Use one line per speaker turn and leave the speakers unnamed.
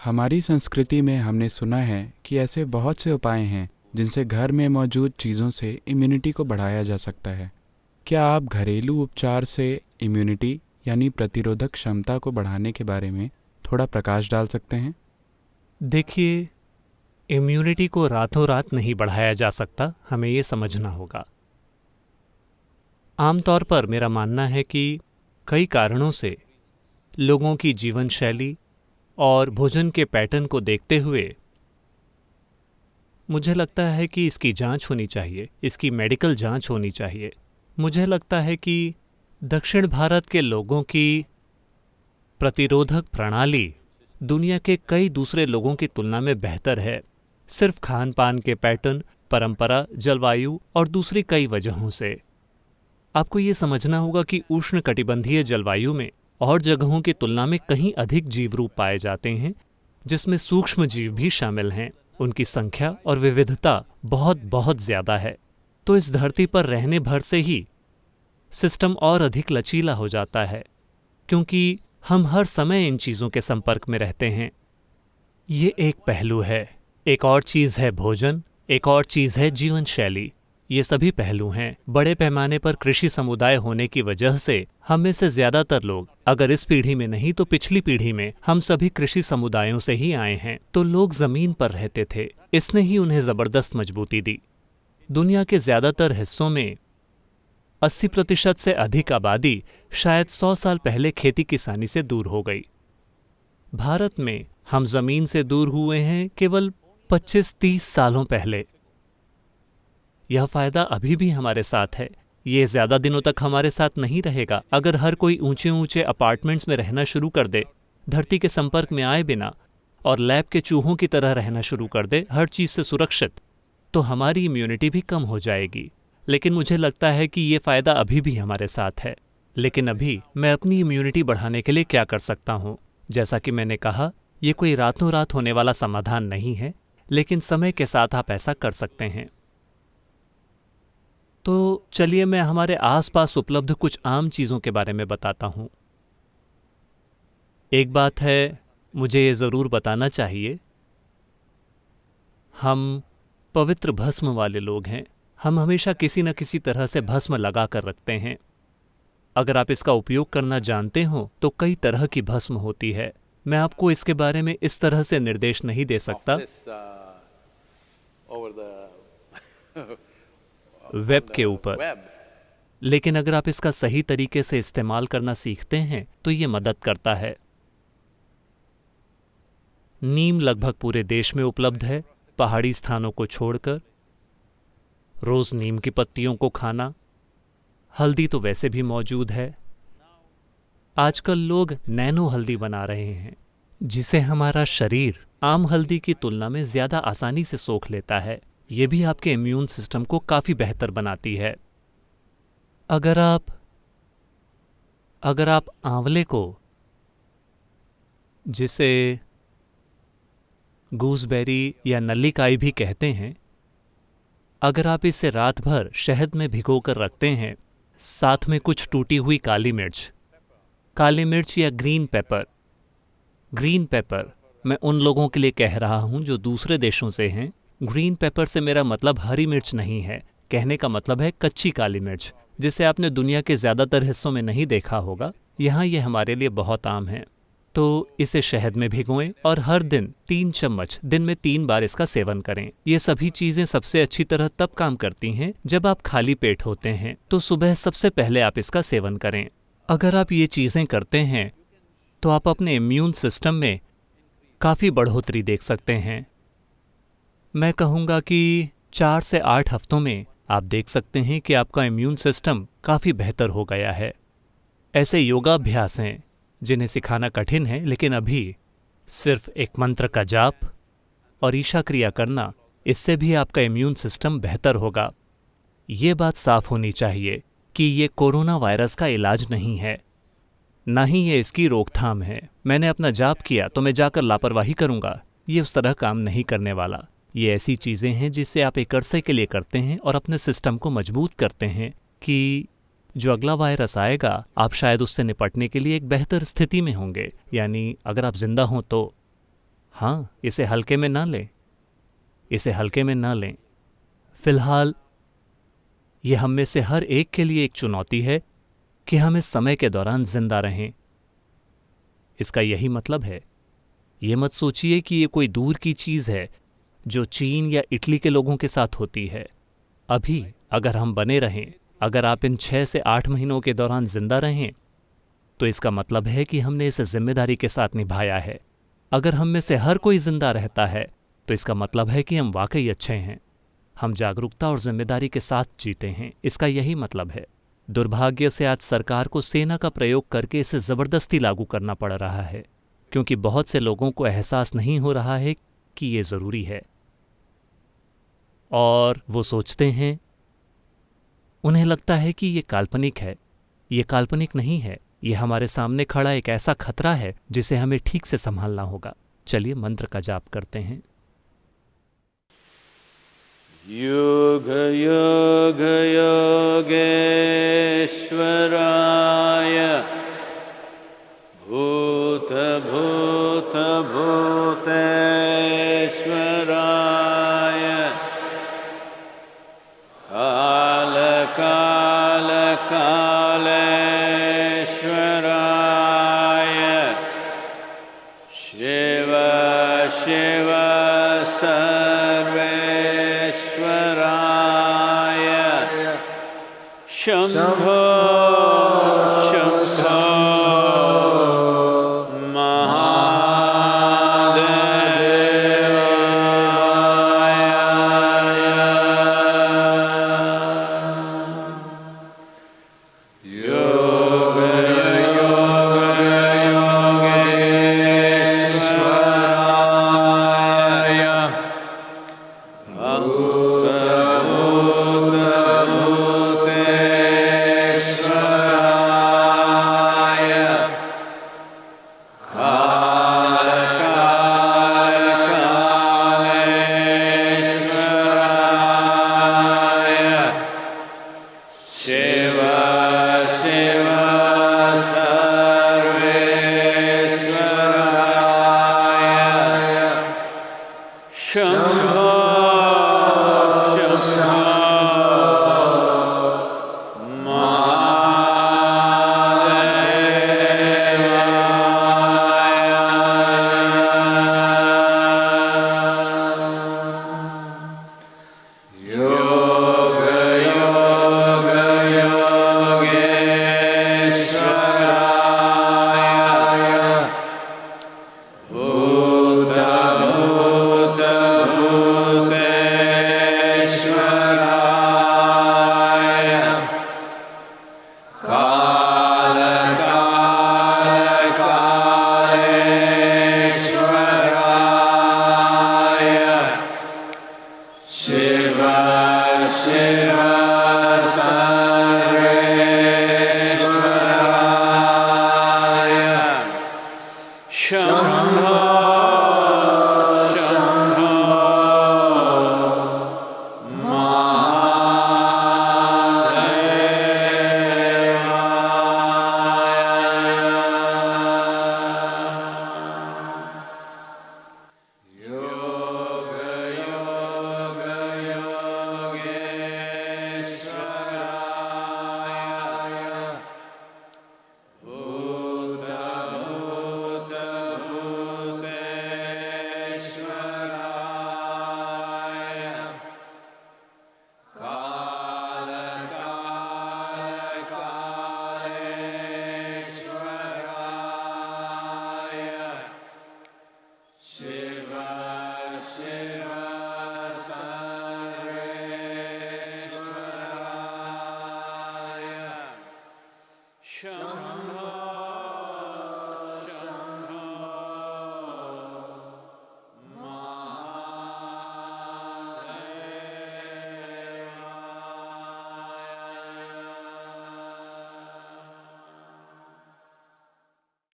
हमारी संस्कृति में हमने सुना है कि ऐसे बहुत से उपाय हैं जिनसे घर में मौजूद चीज़ों से इम्यूनिटी को बढ़ाया जा सकता है। क्या आप घरेलू उपचार से इम्यूनिटी यानी प्रतिरोधक क्षमता को बढ़ाने के बारे में थोड़ा प्रकाश डाल सकते हैं?
देखिए, इम्यूनिटी को रातों रात नहीं बढ़ाया जा सकता, हमें ये समझना होगा। आमतौर पर मेरा मानना है कि कई कारणों से लोगों की जीवन शैली और भोजन के पैटर्न को देखते हुए मुझे लगता है कि इसकी जांच होनी चाहिए, इसकी मेडिकल जांच होनी चाहिए। मुझे लगता है कि दक्षिण भारत के लोगों की प्रतिरोधक प्रणाली दुनिया के कई दूसरे लोगों की तुलना में बेहतर है, सिर्फ खान पान के पैटर्न, परंपरा, जलवायु और दूसरी कई वजहों से। आपको ये समझना होगा कि उष्णकटिबंधीय जलवायु में और जगहों की तुलना में कहीं अधिक जीव रूप पाए जाते हैं, जिसमें सूक्ष्म जीव भी शामिल हैं। उनकी संख्या और विविधता बहुत बहुत ज़्यादा है। तो इस धरती पर रहने भर से ही सिस्टम और अधिक लचीला हो जाता है, क्योंकि हम हर समय इन चीज़ों के संपर्क में रहते हैं। ये एक पहलू है। एक और चीज़ है भोजन, एक और चीज़ है जीवन शैली। ये सभी पहलू हैं। बड़े पैमाने पर कृषि समुदाय होने की वजह से हम में से ज़्यादातर लोग, अगर इस पीढ़ी में नहीं तो पिछली पीढ़ी में, हम सभी कृषि समुदायों से ही आए हैं। तो लोग ज़मीन पर रहते थे, इसने ही उन्हें ज़बरदस्त मजबूती दी। दुनिया के ज़्यादातर हिस्सों में 80% से अधिक आबादी शायद 100 साल पहले खेती किसानी से दूर हो गई। भारत में हम ज़मीन से दूर हुए हैं केवल 25-30 सालों पहले। यह फ़ायदा अभी भी हमारे साथ है। ये ज़्यादा दिनों तक हमारे साथ नहीं रहेगा। अगर हर कोई ऊंचे ऊंचे अपार्टमेंट्स में रहना शुरू कर दे, धरती के संपर्क में आए बिना, और लैब के चूहों की तरह रहना शुरू कर दे, हर चीज़ से सुरक्षित, तो हमारी इम्यूनिटी भी कम हो जाएगी। लेकिन मुझे लगता है कि ये फ़ायदा अभी भी हमारे साथ है। लेकिन अभी मैं अपनी इम्यूनिटी बढ़ाने के लिए क्या कर सकता हूँ? जैसा कि मैंने कहा, ये कोई रातों रात होने वाला समाधान नहीं है, लेकिन समय के साथ आप ऐसा कर सकते हैं। तो चलिए मैं हमारे आसपास उपलब्ध कुछ आम चीज़ों के बारे में बताता हूँ। एक बात है, मुझे ये ज़रूर बताना चाहिए, हम पवित्र भस्म वाले लोग हैं। हम हमेशा किसी न किसी तरह से भस्म लगा कर रखते हैं। अगर आप इसका उपयोग करना जानते हो तो कई तरह की भस्म होती है। मैं आपको इसके बारे में इस तरह से निर्देश नहीं दे सकता वेब के ऊपर, लेकिन अगर आप इसका सही तरीके से इस्तेमाल करना सीखते हैं तो ये मदद करता है। नीम लगभग पूरे देश में उपलब्ध है, पहाड़ी स्थानों को छोड़कर। रोज नीम की पत्तियों को खाना। हल्दी तो वैसे भी मौजूद है। आजकल लोग नैनो हल्दी बना रहे हैं, जिसे हमारा शरीर आम हल्दी की तुलना में ज़्यादा आसानी से सोख लेता है। ये भी आपके इम्यून सिस्टम को काफ़ी बेहतर बनाती है। अगर आप आंवले को, जिसे गूसबेरी या नल्लीकाई भी कहते हैं, अगर आप इसे रात भर शहद में भिगोकर रखते हैं, साथ में कुछ टूटी हुई काली मिर्च या ग्रीन पेपर, मैं उन लोगों के लिए कह रहा हूं जो दूसरे देशों से हैं। ग्रीन पेपर से मेरा मतलब हरी मिर्च नहीं है, कहने का मतलब है कच्ची काली मिर्च, जिसे आपने दुनिया के ज़्यादातर हिस्सों में नहीं देखा होगा। यहाँ ये हमारे लिए बहुत आम है। तो इसे शहद में भिगोएं और हर दिन 3 चम्मच, दिन में 3 बार इसका सेवन करें। ये सभी चीज़ें सबसे अच्छी तरह तब काम करती हैं जब आप खाली पेट होते हैं, तो सुबह सबसे पहले आप इसका सेवन करें। अगर आप ये चीज़ें करते हैं तो आप अपने इम्यून सिस्टम में काफ़ी बढ़ोतरी देख सकते हैं। मैं कहूँगा कि 4 से 8 हफ्तों में आप देख सकते हैं कि आपका इम्यून सिस्टम काफ़ी बेहतर हो गया है। ऐसे योगाभ्यास हैं जिन्हें सिखाना कठिन है, लेकिन अभी सिर्फ एक मंत्र का जाप और ईशा क्रिया करना, इससे भी आपका इम्यून सिस्टम बेहतर होगा। ये बात साफ होनी चाहिए कि ये कोरोना वायरस का इलाज नहीं है, ना ही ये इसकी रोकथाम है। मैंने अपना जाप किया तो मैं जाकर लापरवाही करूँगा, ये उस तरह काम नहीं करने वाला। ये ऐसी चीज़ें हैं जिससे आप एक अरसे के लिए करते हैं और अपने सिस्टम को मजबूत करते हैं कि जो अगला वायरस आएगा आप शायद उससे निपटने के लिए एक बेहतर स्थिति में होंगे। यानी अगर आप जिंदा हों तो हाँ, इसे हल्के में ना लें, इसे हल्के में ना लें। फिलहाल ये हम में से हर एक के लिए एक चुनौती है कि हम इस समय के दौरान जिंदा रहें। इसका यही मतलब है। ये मत सोचिए कि ये कोई दूर की चीज़ है जो चीन या इटली के लोगों के साथ होती है। अभी अगर हम बने रहें, अगर आप इन 6 से 8 महीनों के दौरान जिंदा रहें, तो इसका मतलब है कि हमने इसे जिम्मेदारी के साथ निभाया है। अगर हम में से हर कोई जिंदा रहता है, तो इसका मतलब है कि हम वाकई अच्छे हैं। हम जागरूकता और जिम्मेदारी के साथ जीते हैं। इसका यही मतलब है। दुर्भाग्य से आज सरकार को सेना का प्रयोग करके इसे ज़बरदस्ती लागू करना पड़ रहा है, क्योंकि बहुत से लोगों को एहसास नहीं हो रहा है कि ये ज़रूरी है। और वो सोचते हैं, उन्हें लगता है कि ये काल्पनिक है। ये काल्पनिक नहीं है, ये हमारे सामने खड़ा एक ऐसा खतरा है जिसे हमें ठीक से संभालना होगा। चलिए मंत्र का जाप करते हैं।
योग योग योगेश्वराय भूत भूत भूतेश्वराय काल काल कालेश्वराय शिव शिव सर्वेश्वराय शंभो शंभो Shum